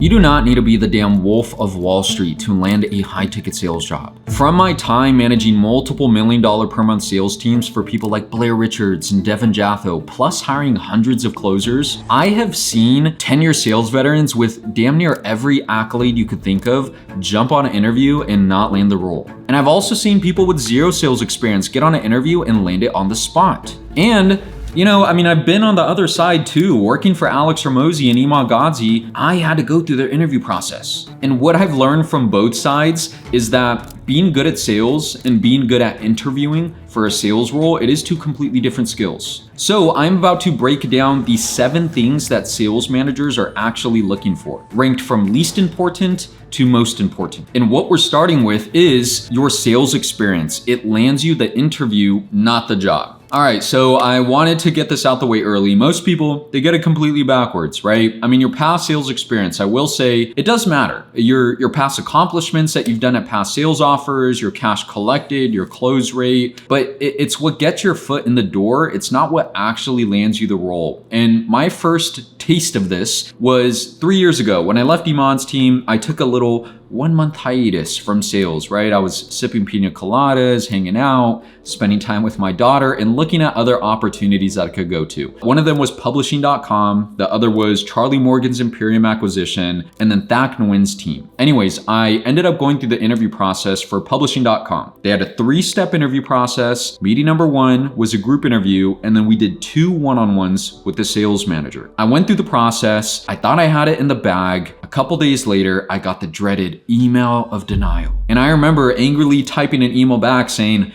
You do not need to be the damn wolf of Wall Street to land a high-ticket sales job. From my time managing multiple million-dollar per month sales teams for people like Blair Richards and Devin Jatho, plus hiring hundreds of closers, I have seen 10-year sales veterans with damn near every accolade you could think of jump on an interview and not land the role. And I've also seen people with zero sales experience get on an interview and land it on the spot. And I've been on the other side too. Working for Alex Ramosi and Iman Gadzhi, I had to go through their interview process. And what I've learned from both sides is that being good at sales and being good at interviewing for a sales role, it is two completely different skills. So I'm about to break down the 7 things that sales managers are actually looking for, ranked from least important to most important. And what we're starting with is your sales experience. It lands you the interview, not the job. All right, so I wanted to get this out the way early. Most people, they get it completely backwards, right? I mean, your past sales experience, I will say, it does matter. Your past accomplishments that you've done at past sales offers, your cash collected, your close rate, but it's what gets your foot in the door. It's not what actually lands you the role. And my first taste of this was 3 years ago. When I left Iman's team, I took a little 1-month hiatus from sales, right? I was sipping pina coladas, hanging out, spending time with my daughter, and looking at other opportunities that I could go to. One of them was publishing.com. The other was Charlie Morgan's Imperium acquisition, and then Thak Nguyen's team. Anyways, I ended up going through the interview process for publishing.com. They had a 3-step interview process. Meeting number 1 was a group interview, and then we did 2 one-on-ones with the sales manager. I went through the process. I thought I had it in the bag. A couple days later, I got the dreaded email of denial. And I remember angrily typing an email back saying,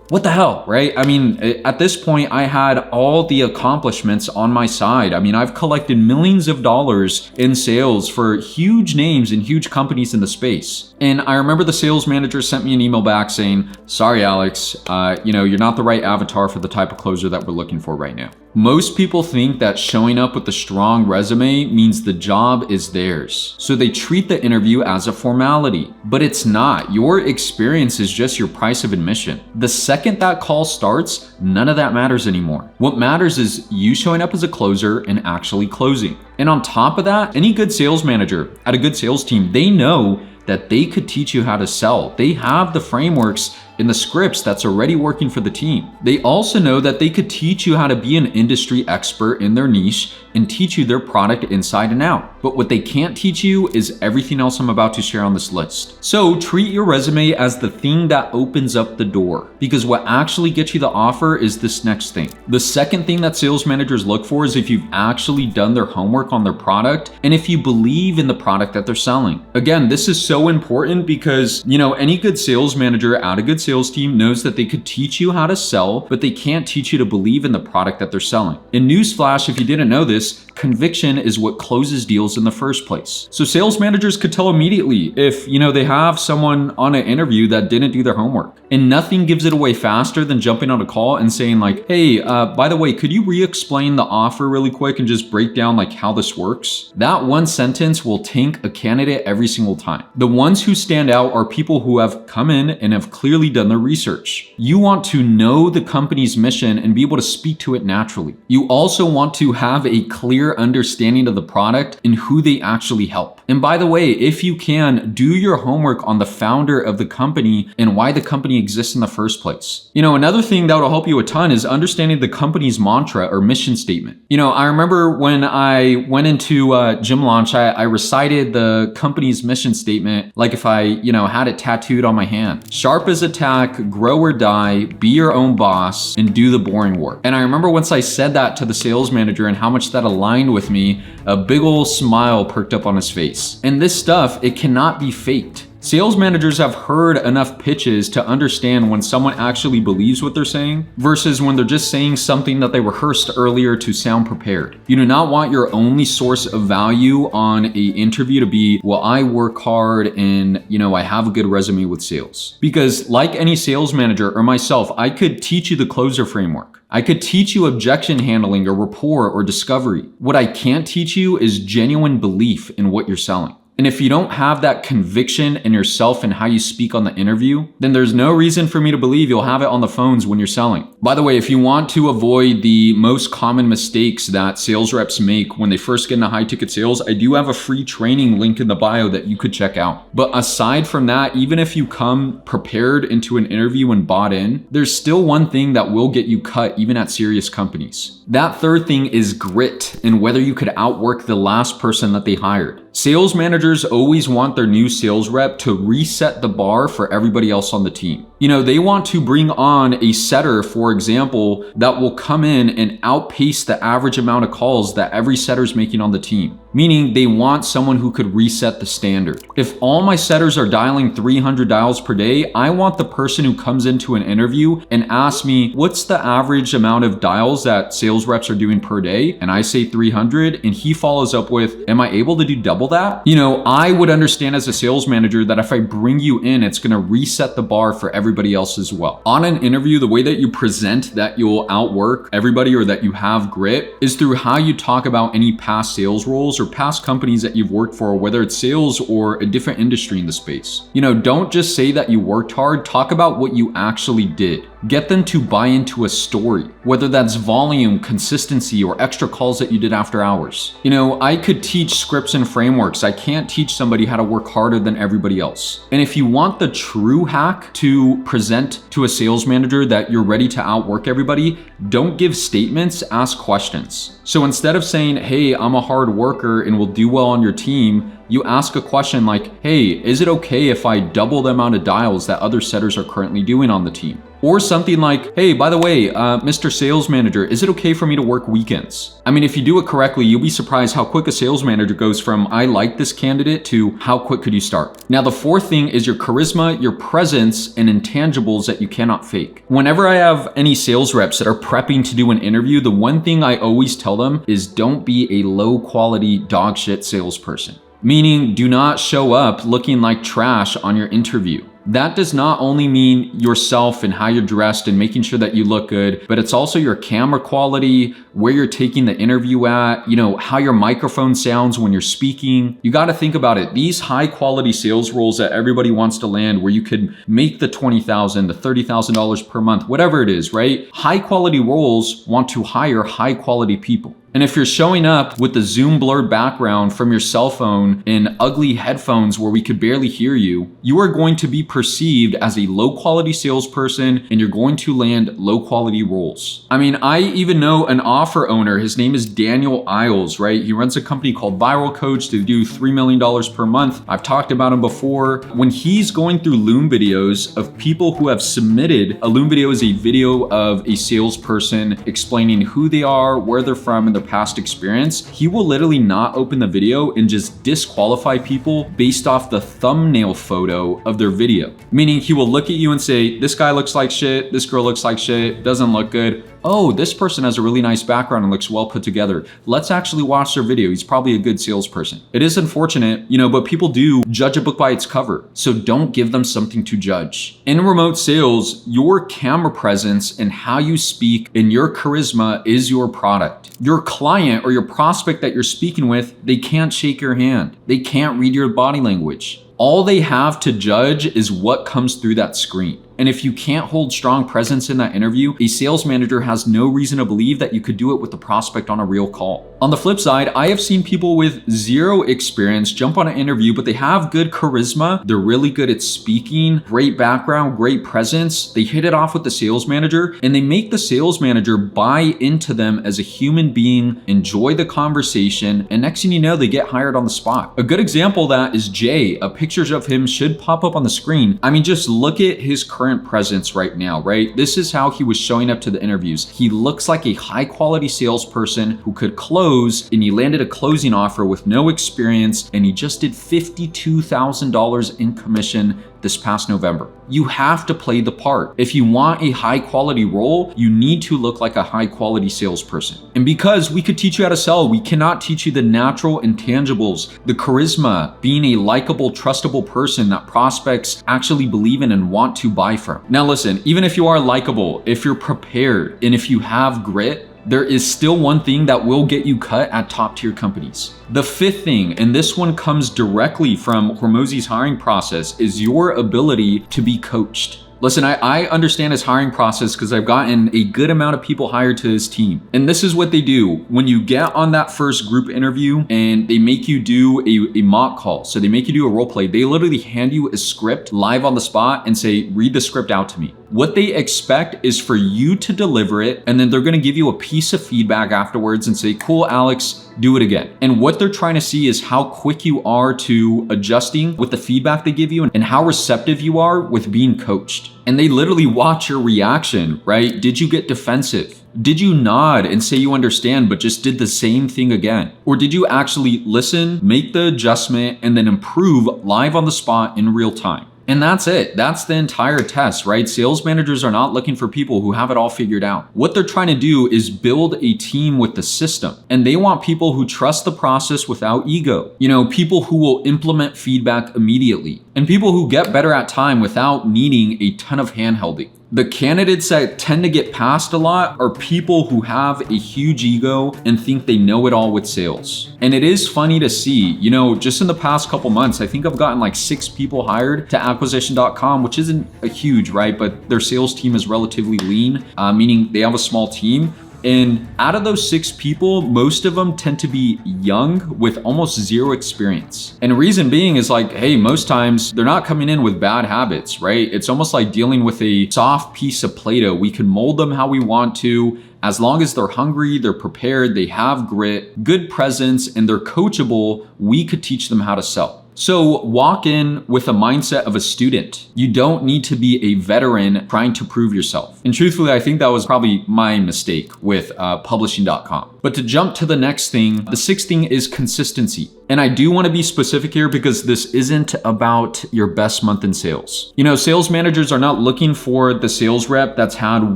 what the hell, right? I mean, at this point, I had all the accomplishments on my side. I mean, I've collected millions of dollars in sales for huge names and huge companies in the space. And I remember the sales manager sent me an email back saying, sorry, Alex, you're not the right avatar for the type of closer that we're looking for right now. Most people think that showing up with a strong resume means the job is theirs. So they treat the interview as a formality, but it's not. Your experience is just your price of admission. The second that call starts, none of that matters anymore. What matters is you showing up as a closer and actually closing. And on top of that, any good sales manager at a good sales team, they know that they could teach you how to sell. They have the frameworks in the scripts that's already working for the team. They also know that they could teach you how to be an industry expert in their niche and teach you their product inside and out. But what they can't teach you is everything else I'm about to share on this list. So treat your resume as the thing that opens up the door, because what actually gets you the offer is this next thing. The second thing that sales managers look for is if you've actually done their homework on their product and if you believe in the product that they're selling. Again, this is so important because, any good sales manager at a good sales team knows that they could teach you how to sell, but they can't teach you to believe in the product that they're selling. And newsflash, if you didn't know this, conviction is what closes deals in the first place. So sales managers could tell immediately if, they have someone on an interview that didn't do their homework. And nothing gives it away faster than jumping on a call and saying like, hey, by the way, could you re-explain the offer really quick and just break down like how this works? That one sentence will tank a candidate every single time. The ones who stand out are people who have come in and have clearly done their research. You want to know the company's mission and be able to speak to it naturally. You also want to have a clear understanding of the product and who they actually help. And by the way, if you can, do your homework on the founder of the company and why the company exists in the first place. Another thing that will help you a ton is understanding the company's mantra or mission statement. I remember when I went into Gym Launch, I recited the company's mission statement like if I, had it tattooed on my hand. Sharp as a tack, grow or die, be your own boss, and do the boring work. And I remember once I said that to the sales manager and how much that aligned with me, a big old smile perked up on his face. And this stuff, it cannot be faked. Sales managers have heard enough pitches to understand when someone actually believes what they're saying versus when they're just saying something that they rehearsed earlier to sound prepared. You do not want your only source of value on an interview to be, well, I work hard and, I have a good resume with sales. Because like any sales manager or myself, I could teach you the closer framework. I could teach you objection handling or rapport or discovery. What I can't teach you is genuine belief in what you're selling. And if you don't have that conviction in yourself and how you speak on the interview, then there's no reason for me to believe you'll have it on the phones when you're selling. By the way, if you want to avoid the most common mistakes that sales reps make when they first get into high ticket sales, I do have a free training link in the bio that you could check out. But aside from that, even if you come prepared into an interview and bought in, there's still one thing that will get you cut even at serious companies. That third thing is grit and whether you could outwork the last person that they hired. Sales managers always want their new sales rep to reset the bar for everybody else on the team. They want to bring on a setter, for example, that will come in and outpace the average amount of calls that every setter is making on the team. Meaning they want someone who could reset the standard. If all my setters are dialing 300 dials per day, I want the person who comes into an interview and asks me, what's the average amount of dials that sales reps are doing per day? And I say 300, and he follows up with, am I able to do double that? I would understand as a sales manager that if I bring you in, it's gonna reset the bar for everybody else as well. On an interview, the way that you present that you'll outwork everybody or that you have grit is through how you talk about any past sales roles or past companies that you've worked for, whether it's sales or a different industry in the space. Don't just say that you worked hard, talk about what you actually did. Get them to buy into a story, whether that's volume, consistency, or extra calls that you did after hours. I could teach scripts and frameworks. I can't teach somebody how to work harder than everybody else. And if you want the true hack to present to a sales manager that you're ready to outwork everybody, don't give statements, ask questions. So instead of saying, hey, I'm a hard worker and will do well on your team, you ask a question like, hey, is it okay if I double the amount of dials that other setters are currently doing on the team? Or something like, hey, by the way, Mr. Sales Manager, is it okay for me to work weekends? I mean, if you do it correctly, you'll be surprised how quick a sales manager goes from, I like this candidate, to how quick could you start? Now, the fourth thing is your charisma, your presence, and intangibles that you cannot fake. Whenever I have any sales reps that are prepping to do an interview, the one thing I always tell them is don't be a low quality dog shit salesperson. Meaning, do not show up looking like trash on your interview. That does not only mean yourself and how you're dressed and making sure that you look good, but it's also your camera quality, where you're taking the interview at, how your microphone sounds when you're speaking. You got to think about it. These high quality sales roles that everybody wants to land, where you could make the $20,000, the $30,000 per month, whatever it is, right? High quality roles want to hire high quality people. And if you're showing up with the Zoom blurred background from your cell phone and ugly headphones where we could barely hear you, you are going to be perceived as a low quality salesperson and you're going to land low quality roles. I mean, I even know an offer owner, his name is Daniel Isles, right? He runs a company called Viral Coach to do $3 million per month. I've talked about him before. When he's going through Loom videos of people who have submitted, a Loom video is a video of a salesperson explaining who they are, where they're from, and their past experience, he will literally not open the video and just disqualify people based off the thumbnail photo of their video. Meaning he will look at you and say, this guy looks like shit, this girl looks like shit, doesn't look good. Oh, this person has a really nice background and looks well put together. Let's actually watch their video. He's probably a good salesperson. It is unfortunate, but people do judge a book by its cover. So don't give them something to judge. In remote sales, your camera presence and how you speak and your charisma is your product. Your client or your prospect that you're speaking with, they can't shake your hand. They can't read your body language. All they have to judge is what comes through that screen. And if you can't hold strong presence in that interview, a sales manager has no reason to believe that you could do it with the prospect on a real call. On the flip side, I have seen people with zero experience jump on an interview, but they have good charisma. They're really good at speaking, great background, great presence. They hit it off with the sales manager and they make the sales manager buy into them as a human being, enjoy the conversation, and next thing you know, they get hired on the spot. A good example of that is Jay. Pictures of him should pop up on the screen. I mean, just look at his current presence right now, right? This is how he was showing up to the interviews. He looks like a high quality salesperson who could close, and he landed a closing offer with no experience, and he just did $52,000 in commission this past November. You have to play the part. If you want a high quality role, you need to look like a high quality salesperson. And because we could teach you how to sell, we cannot teach you the natural intangibles, the charisma, being a likable, trustable person that prospects actually believe in and want to buy from. Now listen, even if you are likable, if you're prepared, and if you have grit, there is still one thing that will get you cut at top tier companies. The fifth thing, and this one comes directly from Hormozi's hiring process, is your ability to be coached. Listen, I understand his hiring process because I've gotten a good amount of people hired to his team. And this is what they do. When you get on that first group interview and they make you do a mock call, so they make you do a role play, they literally hand you a script live on the spot and say, read the script out to me. What they expect is for you to deliver it, and then they're gonna give you a piece of feedback afterwards and say, cool, Alex, do it again. And what they're trying to see is how quick you are to adjusting with the feedback they give you and how receptive you are with being coached. And they literally watch your reaction, right? Did you get defensive? Did you nod and say you understand, but just did the same thing again? Or did you actually listen, make the adjustment, and then improve live on the spot in real time? And that's it. That's the entire test, right? Sales managers are not looking for people who have it all figured out. What they're trying to do is build a team with the system. And they want people who trust the process without ego. People who will implement feedback immediately. And people who get better at time without needing a ton of hand-holding. The candidates that tend to get passed a lot are people who have a huge ego and think they know it all with sales. And it is funny to see, just in the past couple months, I think I've gotten like 6 people hired to acquisition.com, which isn't a huge, right? But their sales team is relatively lean, meaning they have a small team. And out of those 6 people, most of them tend to be young with almost zero experience. And the reason being is like, hey, most times they're not coming in with bad habits, right? It's almost like dealing with a soft piece of Play-Doh. We can mold them how we want to. As long as they're hungry, they're prepared, they have grit, good presence, and they're coachable, we could teach them how to sell. So walk in with a mindset of a student. You don't need to be a veteran trying to prove yourself. And truthfully, I think that was probably my mistake with publishing.com. But to jump to the next thing, the 6th thing is consistency. And I do want to be specific here because this isn't about your best month in sales. Sales managers are not looking for the sales rep that's had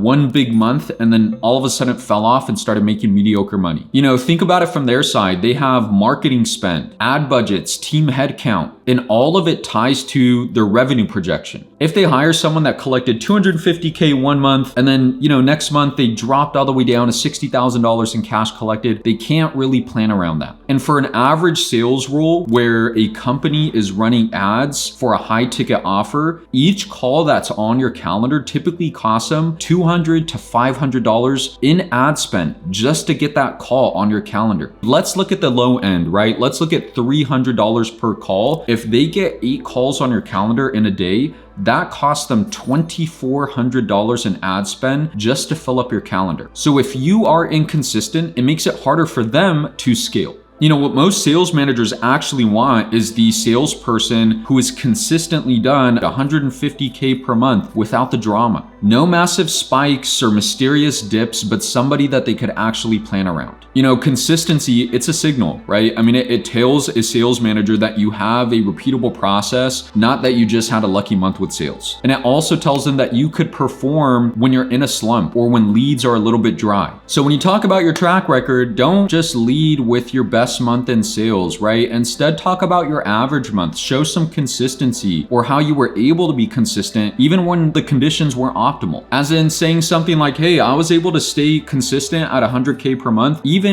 one big month and then all of a sudden fell off and started making mediocre money. Think about it from their side. They have marketing spend, ad budgets, team headcount, and all of it ties to their revenue projection. If they hire someone that collected $250K one month and then, next month they dropped all the way down to $60,000 in cash collected, they can't really plan around that. And for an average sales role where a company is running ads for a high ticket offer, each call that's on your calendar typically costs them $200 to $500 in ad spend just to get that call on your calendar. Let's look at the low end, right? Let's look at $300 per call. If they get 8 calls on your calendar in a day, that costs them $2,400 in ad spend just to fill up your calendar. So if you are inconsistent, it makes it harder for them to scale. What most sales managers actually want is the salesperson who has consistently done $150K per month without the drama. No massive spikes or mysterious dips, but somebody that they could actually plan around. Consistency, it's a signal, right? It tells a sales manager that you have a repeatable process, not that you just had a lucky month with sales. And it also tells them that you could perform when you're in a slump or when leads are a little bit dry. So when you talk about your track record, don't just lead with your best month in sales, right? Instead, talk about your average month. Show some consistency or how you were able to be consistent even when the conditions weren't optimal. As in saying something like, hey, I was able to stay consistent at 100K per month, even,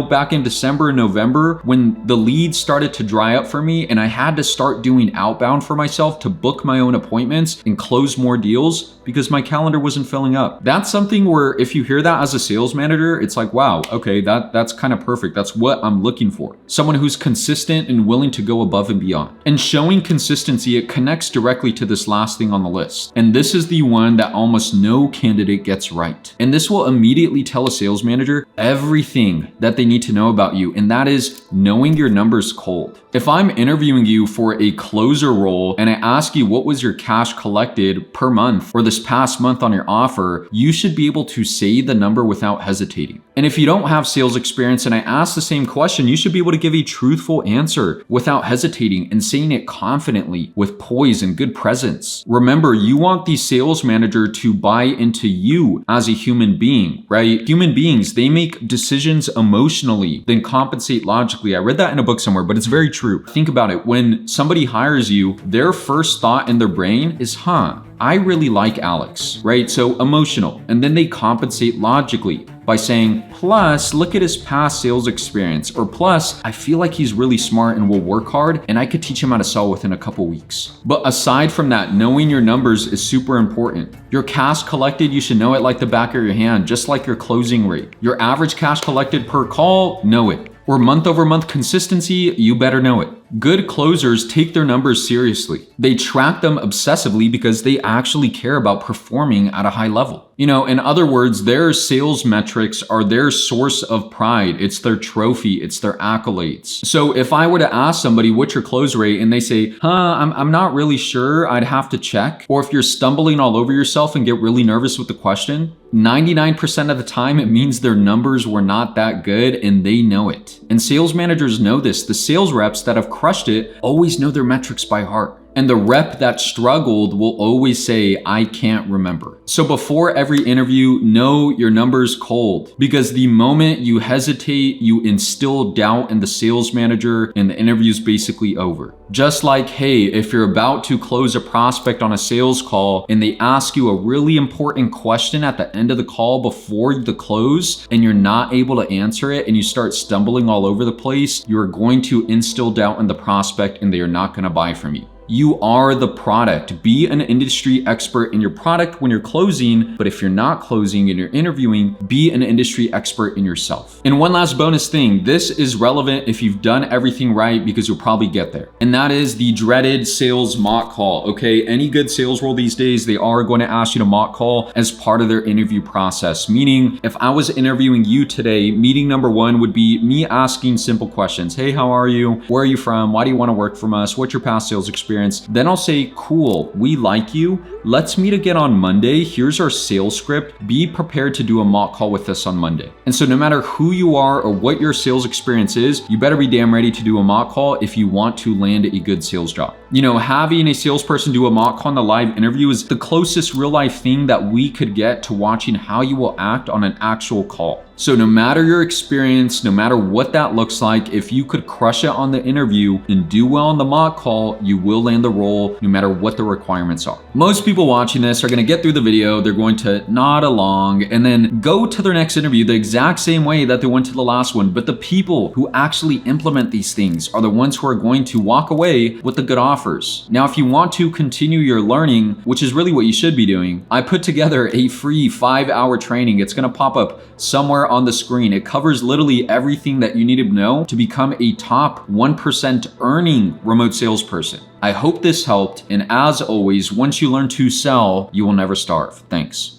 back in December and November when the leads started to dry up for me and I had to start doing outbound for myself to book my own appointments and close more deals because my calendar wasn't filling up. That's something where if you hear that as a sales manager, it's like, wow, okay, that's kind of perfect. That's what I'm looking for. Someone who's consistent and willing to go above and beyond. And showing consistency, it connects directly to this last thing on the list. And this is the one that almost no candidate gets right. And this will immediately tell a sales manager everything that they need to know about you. And that is knowing your numbers cold. If I'm interviewing you for a closer role and I ask you what was your cash collected per month or this past month on your offer, you should be able to say the number without hesitating. And if you don't have sales experience and I ask the same question, you should be able to give a truthful answer without hesitating and saying it confidently with poise and good presence. Remember, you want the sales manager to buy into you as a human being, right? Human beings, they make decisions emotionally, then compensate logically. I read that in a book somewhere, but it's very true. Think about it. When somebody hires you, their first thought in their brain is, I really like Alex, right? So emotional. And then they compensate logically. by saying, plus, look at his past sales experience, or plus, I feel like he's really smart and will work hard, and I could teach him how to sell within a couple weeks. But aside from that, knowing your numbers is super important. Your cash collected, you should know it like the back of your hand, just like your closing rate. Your average cash collected per call, know it. Or month-over-month consistency, you better know it. Good closers take their numbers seriously. They track them obsessively because they actually care about performing at a high level. You know, in other words, their sales metrics are their source of pride. It's their trophy. It's their accolades. So if I were to ask somebody, what's your close rate? And they say, I'm not really sure. I'd have to check. Or if you're stumbling all over yourself and get really nervous with the question, 99% of the time, it means their numbers were not that good and they know it. And sales managers know this. The sales reps that have crushed it always know their metrics by heart. And the rep that struggled will always say, I can't remember. So before every interview, know your numbers cold, because the moment you hesitate, you instill doubt in the sales manager and the interview's basically over. Just like, hey, if you're about to close a prospect on a sales call and they ask you a really important question at the end of the call before the close and you're not able to answer it and you start stumbling all over the place, you're going to instill doubt in the prospect and they are not going to buy from you. You are the product. Be an industry expert in your product when you're closing, but if you're not closing and you're interviewing, be an industry expert in yourself. And one last bonus thing, this is relevant if you've done everything right because you'll probably get there. And that is the dreaded sales mock call, okay? Any good sales role these days, they are going to ask you to mock call as part of their interview process. Meaning, if I was interviewing you today, meeting number one would be me asking simple questions. Hey, how are you? Where are you from? Why do you want to work from us? What's your past sales experience? Then I'll say, cool, we like you. Let's meet again on Monday. Here's our sales script. Be prepared to do a mock call with us on Monday. And so no matter who you are or what your sales experience is, you better be damn ready to do a mock call if you want to land a good sales job. You know, having a salesperson do a mock call on the live interview is the closest real life thing that we could get to watching how you will act on an actual call. So no matter your experience, no matter what that looks like, if you could crush it on the interview and do well on the mock call, you will land the role no matter what the requirements are. Most people watching this are going to get through the video, they're going to nod along and then go to their next interview the exact same way that they went to the last one. But the people who actually implement these things are the ones who are going to walk away with the good offers. Now, if you want to continue your learning, which is really what you should be doing, I put together a free 5-hour training. It's going to pop up somewhere on the screen. It covers literally everything that you need to know to become a top 1% earning remote salesperson. I hope this helped. And as always, once you learn to sell, you will never starve. Thanks.